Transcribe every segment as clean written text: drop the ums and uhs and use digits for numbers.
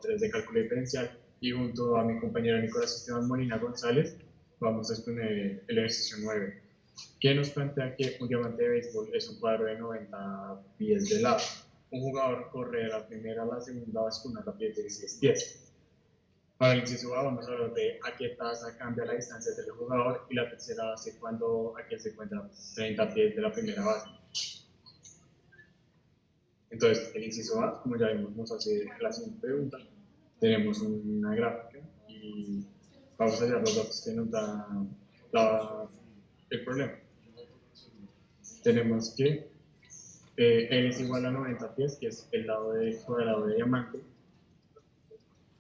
3 de cálculo diferencial y junto a mi compañero Nicolás Esteban Molina González vamos a exponer el ejercicio 9, que nos plantea que un diamante de béisbol es un cuadro de 90 pies de lado. Un jugador corre de la primera a la segunda base con una rapidez de 16 pies. Para el inciso A vamos a hablar de a qué tasa cambia la distancia del jugador y la tercera base cuando aquel se encuentra 30 pies de la primera base. Entonces, el inciso A, como ya vimos, nos hace la siguiente pregunta. Tenemos una gráfica y vamos a hallar los datos que nos da el problema. Tenemos que L es igual a 90 pies, que es el lado del cuadrado de diamante,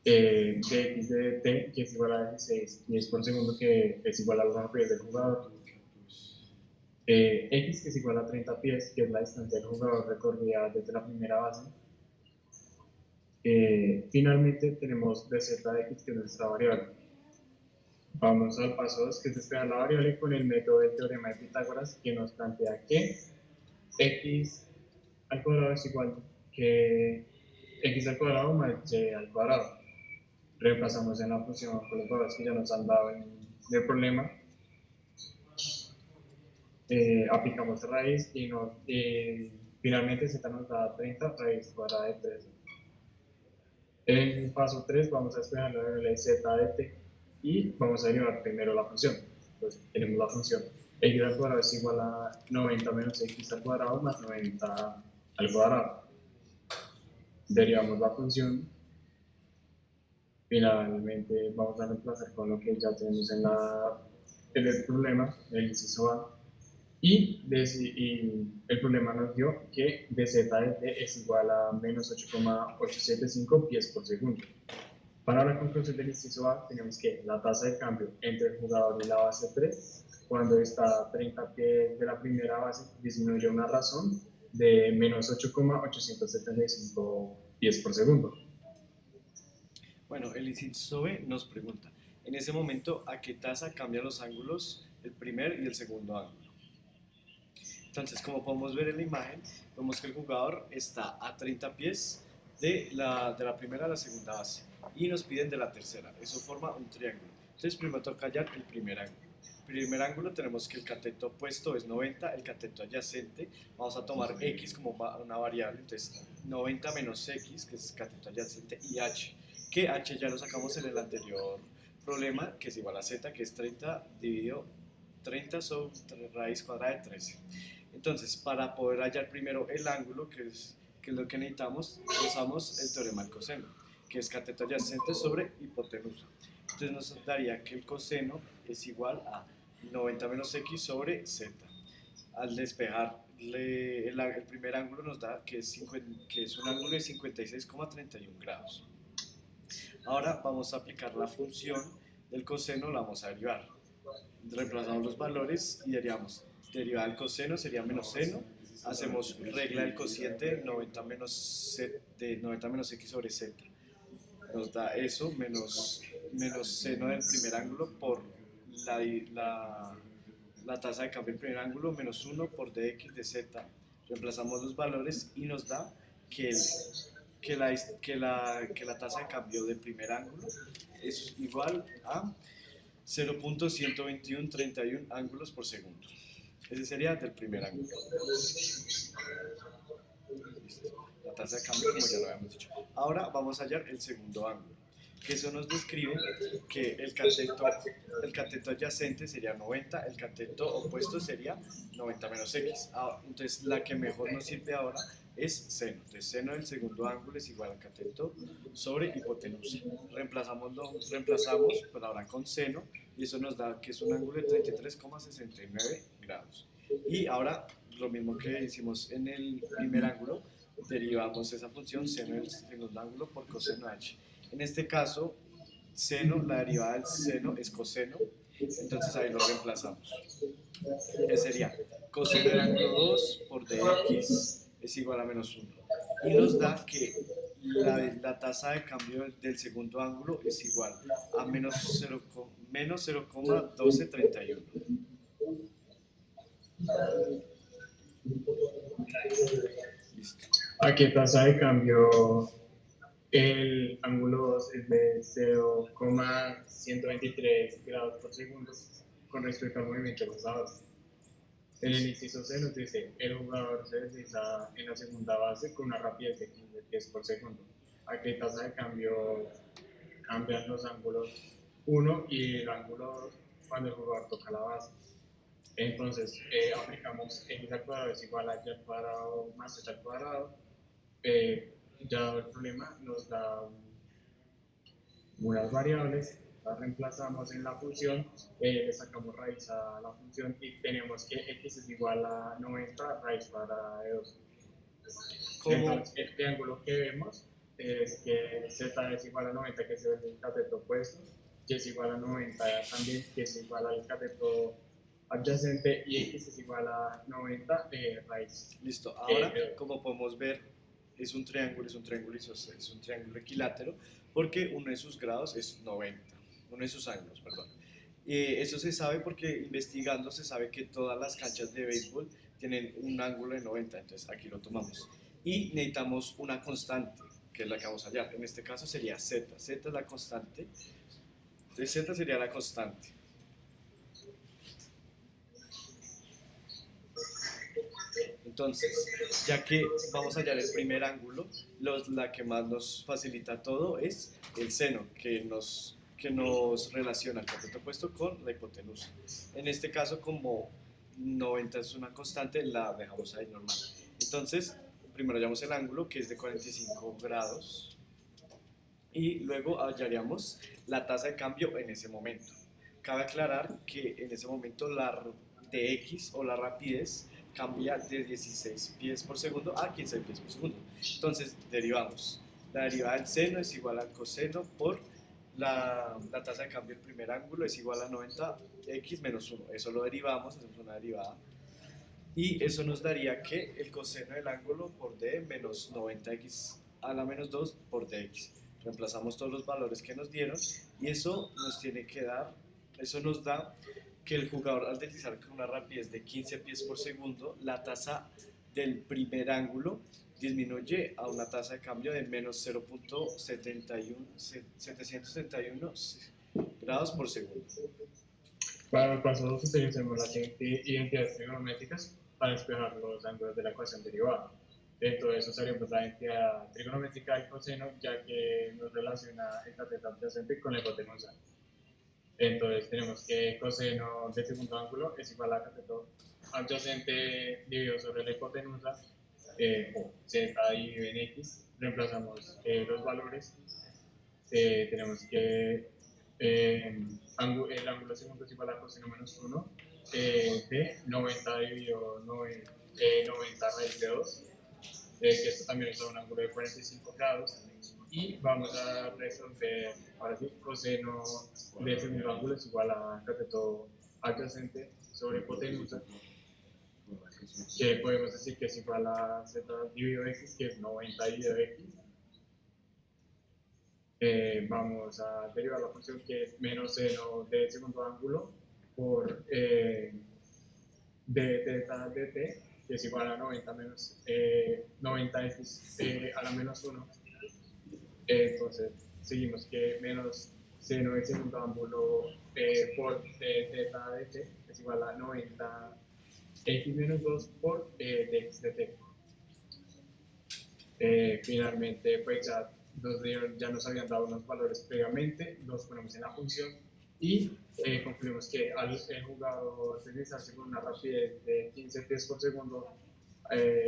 dx de t, que es igual a 16 pies por segundo, que es igual a los rapidez del jugador, x, que es igual a 30 pies, que es la distancia del jugador recorrida desde la primera base. Finalmente tenemos dz de x, que es nuestra variable. Vamos al paso 2, que es despejar la variable con el método del teorema de Pitágoras, que nos plantea que x al cuadrado es igual que x al cuadrado más y al cuadrado. Reemplazamos en la función con los valores que ya nos han dado en el problema. Aplicamos raíz y finalmente z nos da 30 raíz cuadrada de 3. En el paso 3 vamos a despejar la variable z de t y vamos a derivar primero la función. Entonces tenemos la función x al cuadrado es igual a 90 menos x al cuadrado más 90 al cuadrado. Derivamos la función. Finalmente vamos a reemplazar con lo que ya tenemos en el problema, el inciso A. Y el problema nos dio que dz de t es igual a menos 8,875 pies por segundo. Para la conclusión del inciso A, tenemos que la tasa de cambio entre el jugador y la base 3, cuando está a 30 pies de la primera base, disminuye una razón de menos 8,875 pies por segundo. Bueno, el inciso B nos pregunta, en ese momento, ¿a qué tasa cambian los ángulos el primer y el segundo ángulo? Entonces, como podemos ver en la imagen, vemos que el jugador está a 30 pies de la primera a la segunda base y nos piden de la tercera. Eso forma un triángulo. Entonces, primero toca hallar el primer ángulo. El primer ángulo tenemos que el cateto opuesto es 90, el cateto adyacente, vamos a tomar x como una variable, entonces 90 menos x, que es cateto adyacente, y h, que h ya lo sacamos en el anterior problema, que es igual a z, que es 30 dividido 30 sobre raíz cuadrada de 13. Entonces, para poder hallar primero el ángulo, que es lo que necesitamos, usamos el teorema del coseno, que es cateto adyacente sobre hipotenusa. Entonces nos daría que el coseno es igual a 90 menos x sobre z. Al despejar el primer ángulo nos da que es un ángulo de 56,31 grados. Ahora vamos a aplicar la función del coseno, la vamos a derivar. Reemplazamos los valores y derivamos. Derivada del coseno sería menos seno. Hacemos regla del cociente de 90 menos x sobre z. Nos da eso menos seno del primer ángulo por la tasa de cambio del primer ángulo menos 1 por dx de z. Reemplazamos los valores y nos da que la tasa de cambio del primer ángulo es igual a 0.12131 ángulos por segundo. Ese sería del primer ángulo. Listo. La tasa de cambio, como ya lo habíamos dicho. Ahora vamos a hallar el segundo ángulo, que eso nos describe que el cateto adyacente sería 90, el cateto opuesto sería 90 menos x. Entonces la que mejor nos sirve ahora es seno. Entonces seno del segundo ángulo es igual al cateto sobre hipotenusa. Reemplazamos, pero ahora con seno, y eso nos da que es un ángulo de 33,69 grados. Y ahora, lo mismo que hicimos en el primer ángulo, derivamos esa función seno del segundo ángulo por coseno h. En este caso, seno, la derivada del seno es coseno, entonces ahí lo reemplazamos. Que sería coseno del ángulo 2 por dx es igual a menos 1. Y nos da que la tasa de cambio del segundo ángulo es igual a menos 0,1231. Listo. ¿A qué tasa de cambio El ángulo 2 es de 0,123 grados por segundo con respecto al movimiento del jugador. En el inciso C nos dice, el jugador se desliza en la segunda base con una rapidez de 15 pies por segundo. ¿A qué tasa de cambio cambian los ángulos 1 y el ángulo 2 cuando el jugador toca la base? Entonces, aplicamos x al cuadrado es igual a y al cuadrado más z al cuadrado. Ya dado el problema, nos da unas variables, las reemplazamos en la función, le sacamos raíz a la función y tenemos que x es igual a 90 raíz cuadrada de 2. Entonces, el triángulo que vemos es que z es igual a 90, que es el cateto opuesto, y es igual a 90 también, que es igual al cateto adyacente, y x es igual a 90 raíz. Listo, ahora como podemos ver es un triángulo isósceles, es un triángulo equilátero porque uno de sus grados es 90, uno de sus ángulos, perdón. Eso se sabe porque investigando se sabe que todas las canchas de béisbol tienen un ángulo de 90, entonces aquí lo tomamos. Y necesitamos una constante, que es la que vamos a hallar. En este caso sería z, z es la constante, entonces z sería la constante. Entonces, ya que vamos a hallar el primer ángulo, la que más nos facilita todo es el seno, que nos relaciona el cateto opuesto con la hipotenusa. En este caso, como 90 es una constante, la dejamos ahí normal. Entonces, primero hallamos el ángulo, que es de 45 grados, y luego hallaríamos la tasa de cambio en ese momento. Cabe aclarar que en ese momento la de x o la rapidez cambia de 16 pies por segundo a 15 pies por segundo. Entonces derivamos. La derivada del seno es igual al coseno por la tasa de cambio del primer ángulo es igual a 90x menos 1. Eso lo derivamos, hacemos una derivada. Y eso nos daría que el coseno del ángulo por d menos 90x a la menos 2 por dx. Reemplazamos todos los valores que nos dieron y eso nos tiene que dar, eso nos da que el jugador al deslizar con una rapidez de 15 pies por segundo, la tasa del primer ángulo disminuye a una tasa de cambio de menos 0.771 grados por segundo. Para el paso 2 utilizamos las identidades trigonométricas para despejar los ángulos de la ecuación derivada. Dentro de eso usaríamos la identidad trigonométrica del coseno, ya que nos relaciona el cateto adyacente con la hipotenusa. Entonces tenemos que coseno del segundo ángulo es igual a cateto adyacente dividido sobre la hipotenusa, z dividido en x. Reemplazamos los valores. Tenemos que el ángulo segundo es igual a coseno menos 1 de 90 dividido 90 raíz de 2, que esto también es un ángulo de 45 grados. Y vamos a resolver, ahora sí, coseno del segundo ángulo es igual a cateto adyacente sobre hipotenusa, que podemos decir que es igual a z dividido x, que es 90 dividido x. Vamos a derivar la función que es menos seno del segundo ángulo por d delta dt, que es igual a 90 menos 90x a la menos 1. Entonces, seguimos que menos seno del segundo ángulo por delta dt es igual a 90x menos 2 por dx dt. Finalmente, pues ya nos habían dado unos valores previamente, los ponemos en la función y concluimos que al el jugador deslizarse con una rapidez de 15 pies por segundo,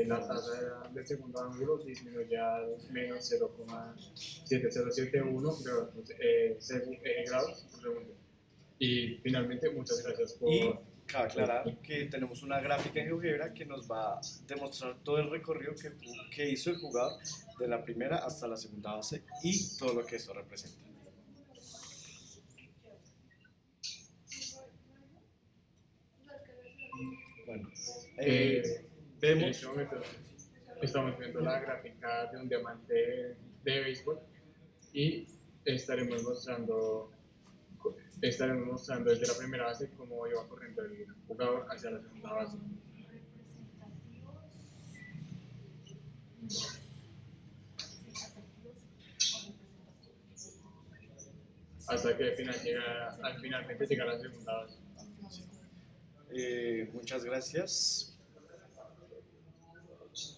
la tasa del segundo ángulo disminuye al menos 0,7071 grados por segundo. Y finalmente, muchas gracias por... Cabe aclarar que tenemos una gráfica en GeoGebra que nos va a demostrar todo el recorrido que hizo el jugador de la primera hasta la segunda base y todo lo que eso representa. Bueno, vemos... En este momento estamos viendo la gráfica de un diamante de béisbol y estaremos mostrando desde la primera base cómo iba corriendo el jugador hacia la segunda base. hasta que finalmente llega la segunda base. Muchas gracias